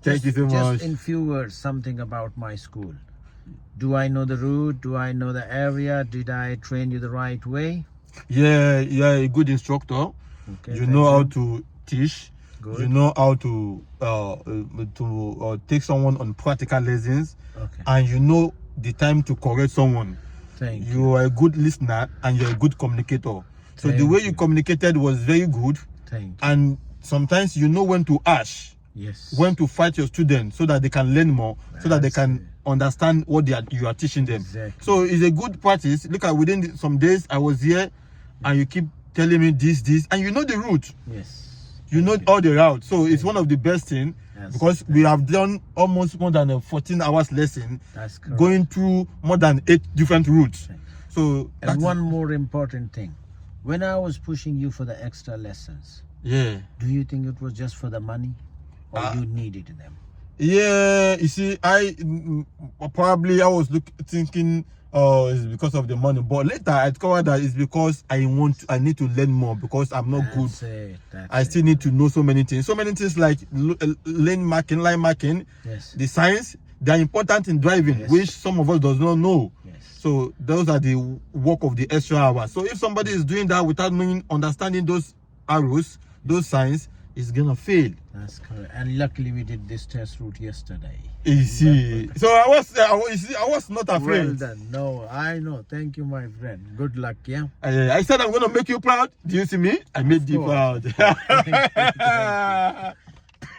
Thank you so much. Just in few words, something about my school. Do I know the route? Do I know the area? Did I train you the right way? Yeah, you're a good instructor. Okay, You thank know how you. to teach. Good. You know how to take someone on practical lessons, Okay. and you know the time to correct someone. Thank you. You are a good listener and you're a good communicator. So the Thank way you you. communicated was very good. Thank you. And sometimes you know when to ask, Yes. when to fight your students so that they can learn more, so that they That's can it. understand what you are teaching them. Exactly. So it's a good practice. Look at within some days I was here and you keep telling me this, and you know the route. Yes. You know Thank you. all the route. So it's one of the best thing Yes, because we have done almost more than a 14 hours lesson, That's correct. going through more than 8 different routes. So And that's one more important thing. When I was pushing you for the extra lessons, yeah. do you think it was just for the money or you needed them? Yeah, you see, I was thinking, it's because of the money, but later I discovered that it's because I need to learn more because I'm not good. I still need to know so many things like line marking, Yes. the science. They are important in driving, Yes. which some of us does not know. Yes. So those are the work of the extra hours. So if somebody is doing that without understanding those arrows, those signs, it's gonna fail. That's correct. And luckily we did this test route yesterday. You see, so I was not afraid. Well done. No, I know. Thank you, my friend. Good luck, yeah? I said I'm gonna make you proud. Do you see me? I made you course. proud. Thank you.